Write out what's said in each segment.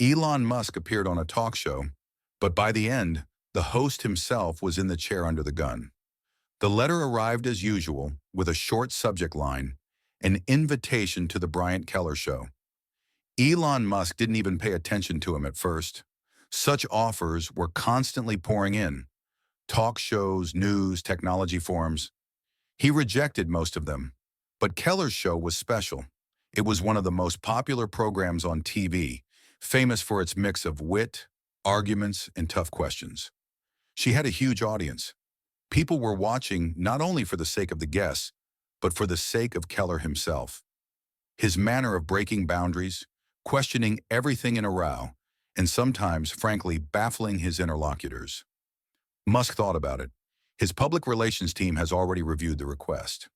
Elon Musk appeared on a talk show, but by the end, the host himself was in the chair under the gun. The letter arrived as usual with a short subject line, an invitation to the Bryant Keller show. Elon Musk didn't even pay attention to him at first. Such offers were constantly pouring in. Talk shows, news, technology forums. He rejected most of them. But Keller's show was special. It was one of the most popular programs on TV, famous for its mix of wit, arguments, and tough questions. She had a huge audience. People were watching not only for the sake of the guests, but for the sake of Keller himself. His manner of breaking boundaries, questioning everything in a row, and sometimes, frankly, baffling his interlocutors. Musk thought about it. His public relations team has already reviewed the request.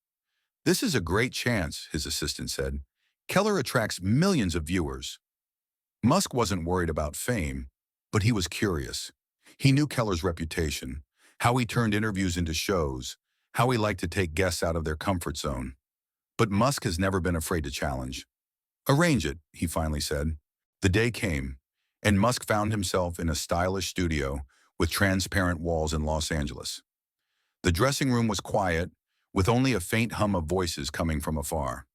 This is a great chance, his assistant said. Keller attracts millions of viewers. Musk wasn't worried about fame, but he was curious. He knew Keller's reputation, how he turned interviews into shows, how he liked to take guests out of their comfort zone. But Musk has never been afraid to challenge. Arrange it, he finally said. The day came, and Musk found himself in a stylish studio with transparent walls in Los Angeles. The dressing room was quiet, with only a faint hum of voices coming from afar.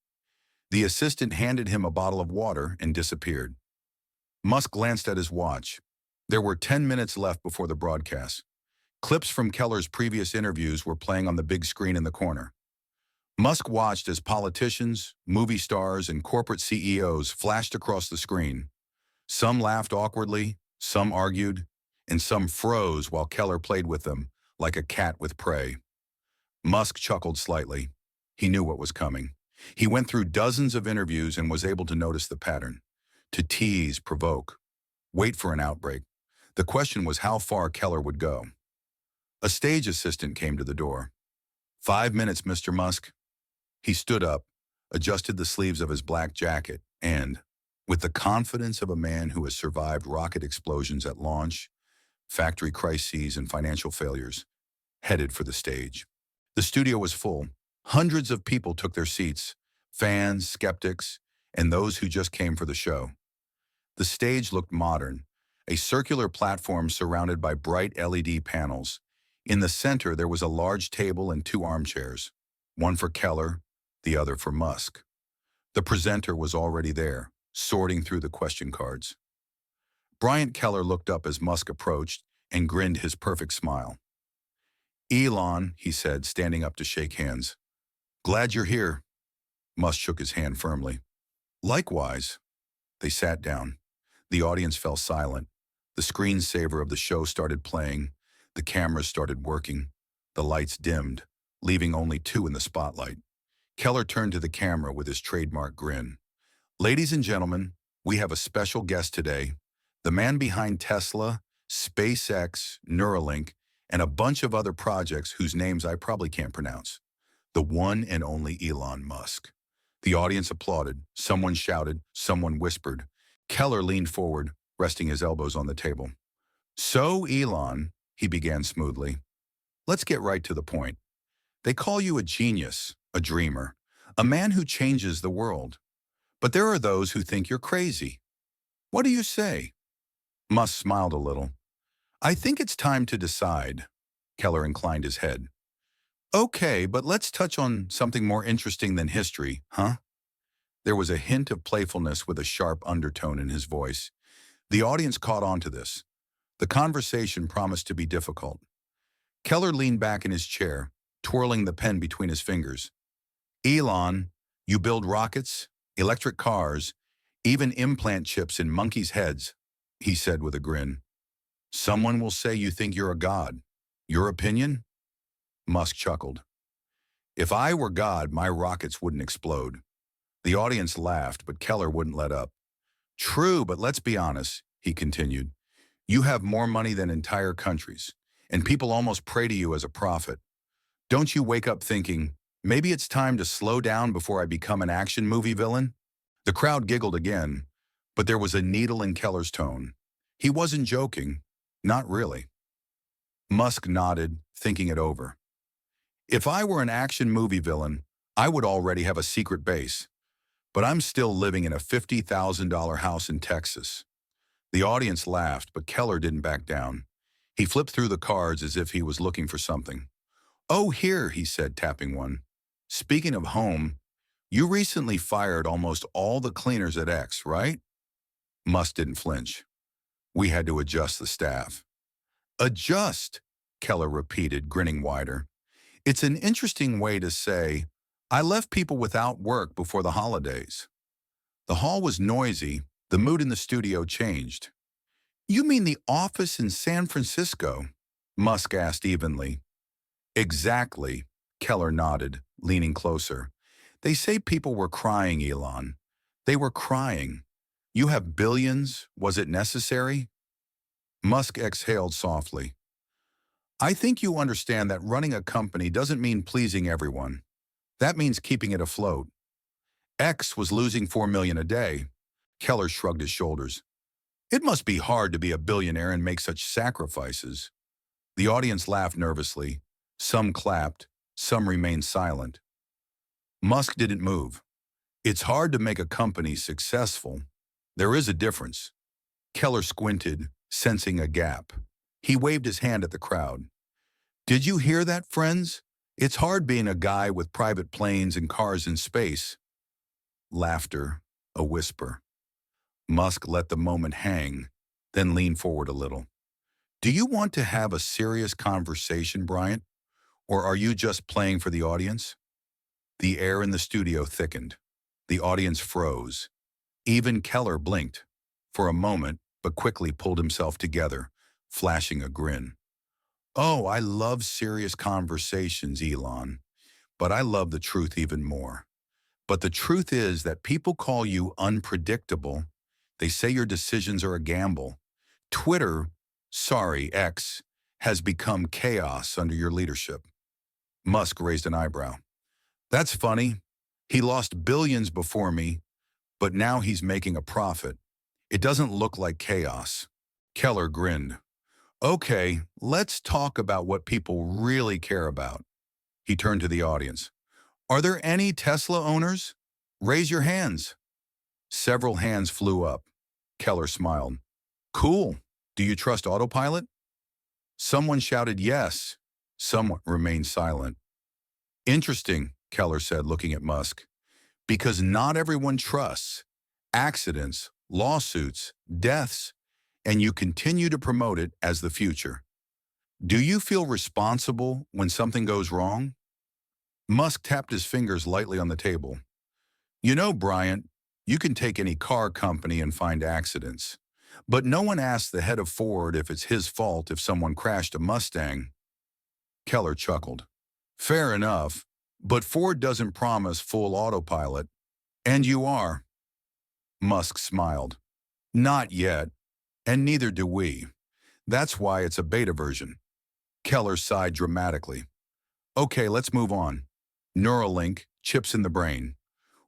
The assistant handed him a bottle of water and disappeared. Musk glanced at his watch. There were 10 minutes left before the broadcast. Clips from Keller's previous interviews were playing on the big screen in the corner. Musk watched as politicians, movie stars, and corporate CEOs flashed across the screen. Some laughed awkwardly, some argued, and some froze while Keller played with them, like a cat with prey. Musk chuckled slightly. He knew what was coming. He went through dozens of interviews and was able to notice the pattern. To tease, provoke, wait for an outbreak. The question was how far Keller would go. A stage assistant came to the door. 5 minutes, Mr. Musk. He stood up, adjusted the sleeves of his black jacket, and, with the confidence of a man who has survived rocket explosions at launch, factory crises, and financial failures, headed for the stage. The studio was full. Hundreds of people took their seats, fans, skeptics, and those who just came for the show. The stage looked modern, a circular platform surrounded by bright LED panels. In the center, there was a large table and 2 armchairs, one for Keller, the other for Musk. The presenter was already there, sorting through the question cards. Bryant Keller looked up as Musk approached and grinned his perfect smile. Elon, he said, standing up to shake hands. Glad you're here. Musk shook his hand firmly. Likewise. They sat down. The audience fell silent. The screensaver of the show started playing. The cameras started working. The lights dimmed, leaving only 2 in the spotlight. Keller turned to the camera with his trademark grin. Ladies and gentlemen, we have a special guest today, the man behind Tesla, SpaceX, Neuralink, and a bunch of other projects whose names I probably can't pronounce. The one and only Elon Musk. The audience applauded. Someone shouted. Someone whispered. Keller leaned forward, resting his elbows on the table. So, Elon, he began smoothly, let's get right to the point. They call you a genius, a dreamer, a man who changes the world. But there are those who think you're crazy. What do you say? Musk smiled a little. I think it's time to decide. Keller inclined his head. Okay, but let's touch on something more interesting than history, huh? There was a hint of playfulness with a sharp undertone in his voice. The audience caught on to this. The conversation promised to be difficult. Keller leaned back in his chair, twirling the pen between his fingers. Elon, you build rockets, electric cars, even implant chips in monkeys' heads, he said with a grin. Someone will say you think you're a god. Your opinion? Musk chuckled. If I were God, my rockets wouldn't explode. The audience laughed, but Keller wouldn't let up. True, but let's be honest, he continued. You have more money than entire countries, and people almost pray to you as a prophet. Don't you wake up thinking, maybe it's time to slow down before I become an action movie villain? The crowd giggled again, but there was a needle in Keller's tone. He wasn't joking, not really. Musk nodded, thinking it over. If I were an action movie villain, I would already have a secret base, but I'm still living in a $50,000 house in Texas. The audience laughed, but Keller didn't back down. He flipped through the cards as if he was looking for something. "Oh, here," he said, tapping one. "Speaking of home, you recently fired almost all the cleaners at X, right?" Musk didn't flinch. "We had to adjust the staff." "Adjust," Keller repeated, grinning wider. "It's an interesting way to say, I left people without work before the holidays." The hall was noisy. The mood in the studio changed. "You mean the office in San Francisco?" Musk asked evenly. "Exactly," Keller nodded, leaning closer. "They say people were crying, Elon. They were crying. You have billions. Was it necessary?" Musk exhaled softly. "I think you understand that running a company doesn't mean pleasing everyone. That means keeping it afloat." X was losing $4 million a day. Keller shrugged his shoulders. "It must be hard to be a billionaire and make such sacrifices." The audience laughed nervously. Some clapped. Some remained silent. Musk didn't move. "It's hard to make a company successful. There is a difference." Keller squinted, sensing a gap. He waved his hand at the crowd. "Did you hear that, friends? It's hard being a guy with private planes and cars in space." Laughter, a whisper. Musk let the moment hang, then leaned forward a little. "Do you want to have a serious conversation, Bryant? Or are you just playing for the audience?" The air in the studio thickened. The audience froze. Even Keller blinked for a moment, but quickly pulled himself together, flashing a grin. "Oh, I love serious conversations, Elon, but I love the truth even more. But the truth is that people call you unpredictable. They say your decisions are a gamble. Twitter, sorry, X, has become chaos under your leadership." Musk raised an eyebrow. "That's funny. He lost billions before me, but now he's making a profit. It doesn't look like chaos." Keller grinned. "Okay, let's talk about what people really care about." He turned to the audience. "Are there any Tesla owners? Raise your hands." Several hands flew up. Keller smiled. "Cool. Do you trust autopilot?" Someone shouted yes. Someone remained silent. "Interesting," Keller said, looking at Musk. "Because not everyone trusts. Accidents, lawsuits, deaths, and you continue to promote it as the future. Do you feel responsible when something goes wrong?" Musk tapped his fingers lightly on the table. "You know, Bryant, you can take any car company and find accidents. But no one asks the head of Ford if it's his fault if someone crashed a Mustang." Keller chuckled. "Fair enough, but Ford doesn't promise full autopilot. And you are." Musk smiled. "Not yet, and neither do we. That's why it's a beta version." Keller sighed dramatically. "Okay, let's move on. Neuralink, chips in the brain.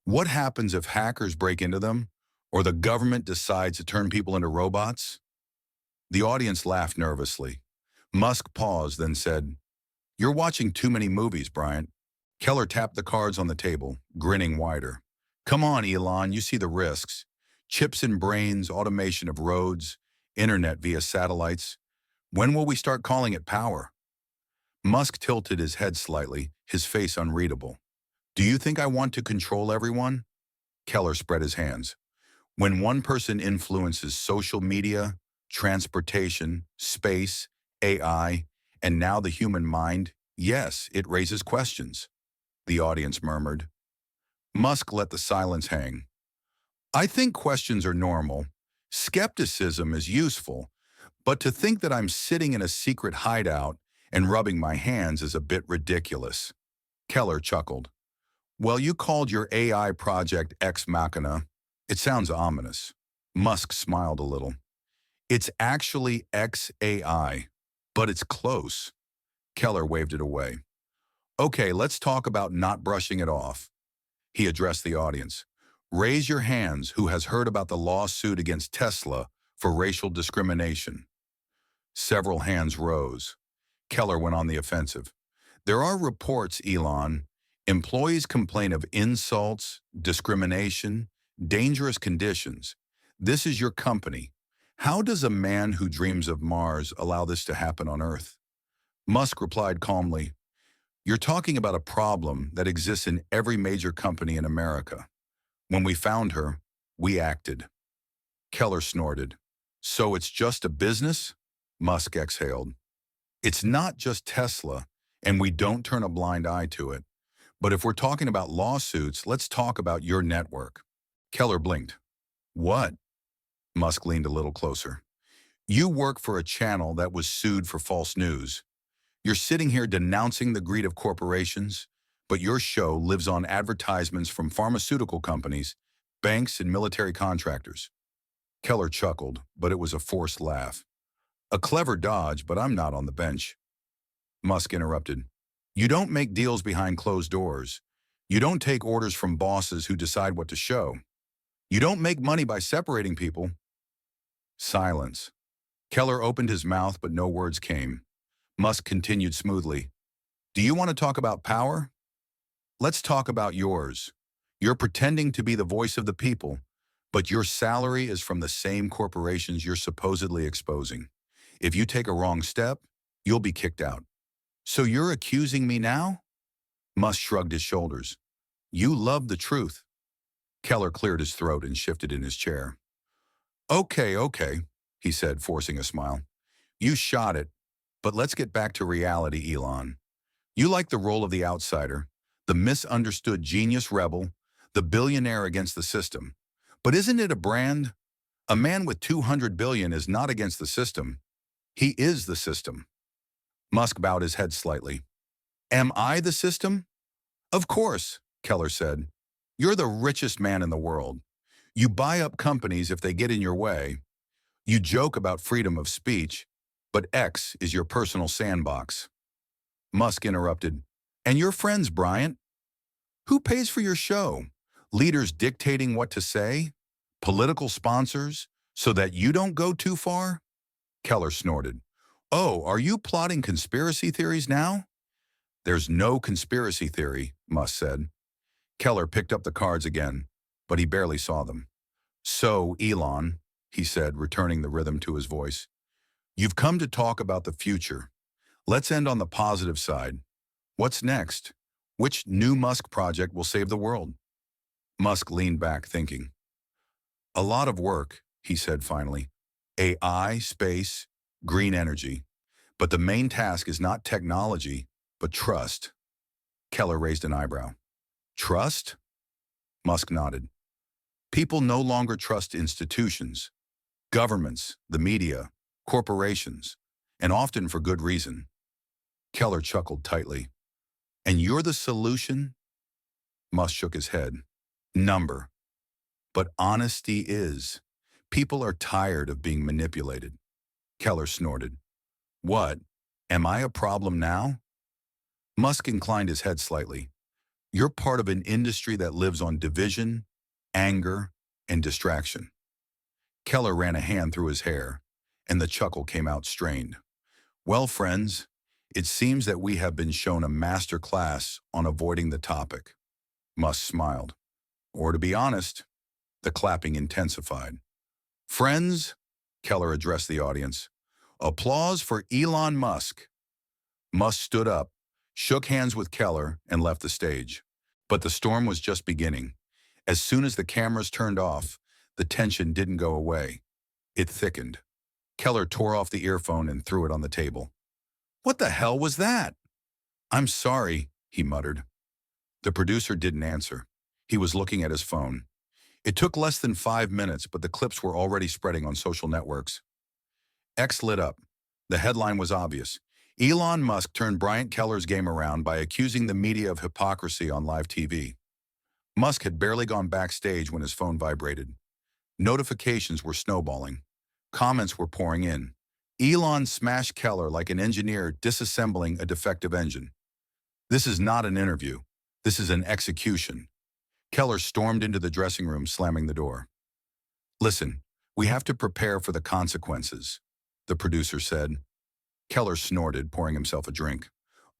What happens if hackers break into them, or the government decides to turn people into robots?" The audience laughed nervously. Musk paused, then said, "You're watching too many movies, Bryant." Keller tapped the cards on the table, grinning wider. "Come on, Elon, you see the risks. Chips in brains, automation of roads, internet via satellites. When will we start calling it power?" Musk tilted his head slightly, his face unreadable. "Do you think I want to control everyone?" Keller spread his hands. "When one person influences social media, transportation, space, AI, and now the human mind, yes, it raises questions." The audience murmured. Musk let the silence hang. "I think questions are normal. Skepticism is useful, but to think that I'm sitting in a secret hideout and rubbing my hands is a bit ridiculous." Keller chuckled. "Well, you called your AI project Ex Machina. It sounds ominous." Musk smiled a little. "It's actually XAI, but it's close." Keller waved it away. "Okay, let's talk about not brushing it off." He addressed the audience. "Raise your hands who has heard about the lawsuit against Tesla for racial discrimination." Several hands rose. Keller went on the offensive. "There are reports, Elon. Employees complain of insults, discrimination, dangerous conditions. This is your company. How does a man who dreams of Mars allow this to happen on Earth? Musk replied calmly, "You're talking about a problem that exists in every major company in America. When we found her, we acted." Keller snorted. "So it's just a business?" Musk exhaled. "It's not just Tesla, and we don't turn a blind eye to it. But if we're talking about lawsuits, let's talk about your network." Keller blinked. "What?" Musk leaned a little closer. "You work for a channel that was sued for false news. You're sitting here denouncing the greed of corporations, but your show lives on advertisements from pharmaceutical companies, banks, and military contractors." Keller chuckled, but it was a forced laugh. "A clever dodge, but I'm not on the bench." Musk interrupted. "You don't make deals behind closed doors. You don't take orders from bosses who decide what to show. You don't make money by separating people." Silence. Keller opened his mouth, but no words came. Musk continued smoothly. "Do you want to talk about power? Let's talk about yours. You're pretending to be the voice of the people, but your salary is from the same corporations you're supposedly exposing. If you take a wrong step, you'll be kicked out. So you're accusing me now?" Musk shrugged his shoulders. "You love the truth." Keller cleared his throat and shifted in his chair. Okay, he said, forcing a smile. "You shot it, but let's get back to reality, Elon. You like the role of the outsider, the misunderstood genius rebel, the billionaire against the system. But isn't it a brand? A man with 200 billion is not against the system. He is the system." Musk bowed his head slightly. "Am I the system?" "Of course," Keller said. "You're the richest man in the world. You buy up companies if they get in your way. You joke about freedom of speech, but X is your personal sandbox." Musk interrupted. "And your friends, Bryant? Who pays for your show? Leaders dictating what to say? Political sponsors? So that you don't go too far?" Keller snorted. "Oh, are you plotting conspiracy theories now?" "There's no conspiracy theory," Musk said. Keller picked up the cards again, but he barely saw them. "So, Elon," he said, returning the rhythm to his voice, "you've come to talk about the future. Let's end on the positive side. What's next? Which new Musk project will save the world?" Musk leaned back, thinking. "A lot of work," he said finally. "AI, space, green energy. But the main task is not technology, but trust." Keller raised an eyebrow. "Trust?" Musk nodded. "People no longer trust institutions, governments, the media, corporations, and often for good reason." Keller chuckled tightly. "And you're the solution?" Musk shook his head. "Number. But honesty is. People are tired of being manipulated." Keller snorted. "What? Am I a problem now?" Musk inclined his head slightly. "You're part of an industry that lives on division, anger, and distraction." Keller ran a hand through his hair, and the chuckle came out strained. "Well, friends, it seems that we have been shown a master class on avoiding the topic." Musk smiled. "Or to be honest," the clapping intensified. "Friends," Keller addressed the audience, "applause for Elon Musk." Musk stood up, shook hands with Keller, and left the stage. But the storm was just beginning. As soon as the cameras turned off, the tension didn't go away. It thickened. Keller tore off the earphone and threw it on the table. "What the hell was that?" "I'm sorry," he muttered. The producer didn't answer. He was looking at his phone. It took less than 5 minutes, but the clips were already spreading on social networks. X lit up. The headline was obvious. Elon Musk turned Bryant Keller's game around by accusing the media of hypocrisy on live TV. Musk had barely gone backstage when his phone vibrated. Notifications were snowballing. Comments were pouring in. Elon smashed Keller like an engineer disassembling a defective engine. "This is not an interview. This is an execution." Keller stormed into the dressing room, slamming the door. "Listen, we have to prepare for the consequences," the producer said. Keller snorted, pouring himself a drink.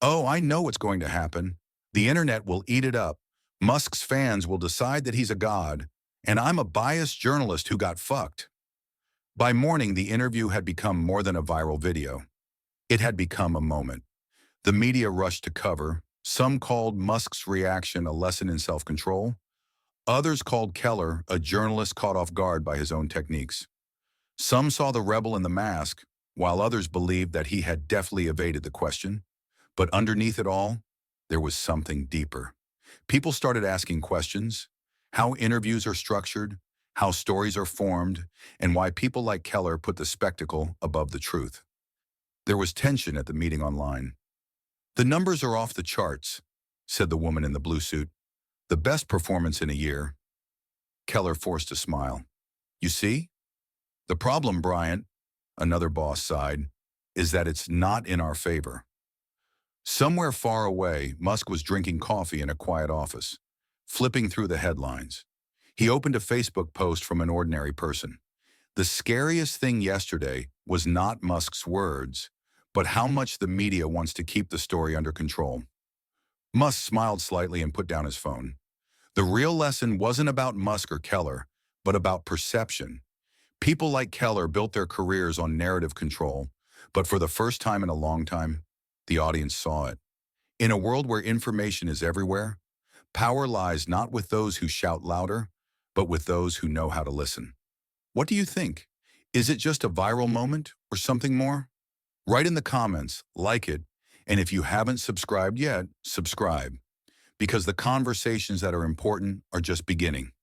"Oh, I know what's going to happen. The internet will eat it up. Musk's fans will decide that he's a god, and I'm a biased journalist who got fucked." By morning, the interview had become more than a viral video. It had become a moment. The media rushed to cover. Some called Musk's reaction a lesson in self-control. Others called Keller a journalist caught off guard by his own techniques. Some saw the rebel in the mask, while others believed that he had deftly evaded the question. But underneath it all, there was something deeper. People started asking questions: how interviews are structured, how stories are formed, and why people like Keller put the spectacle above the truth. There was tension at the meeting online. "The numbers are off the charts," said the woman in the blue suit. "The best performance in a year." Keller forced a smile. "You see? The problem, Bryant," another boss sighed, "is that it's not in our favor." Somewhere far away, Musk was drinking coffee in a quiet office, flipping through the headlines. He opened a Facebook post from an ordinary person. "The scariest thing yesterday was not Musk's words, but how much the media wants to keep the story under control." Musk smiled slightly and put down his phone. The real lesson wasn't about Musk or Keller, but about perception. People like Keller built their careers on narrative control, but for the first time in a long time, the audience saw it. In a world where information is everywhere, power lies not with those who shout louder, but with those who know how to listen. What do you think? Is it just a viral moment or something more? Write in the comments, like it, and if you haven't subscribed yet, subscribe, because the conversations that are important are just beginning.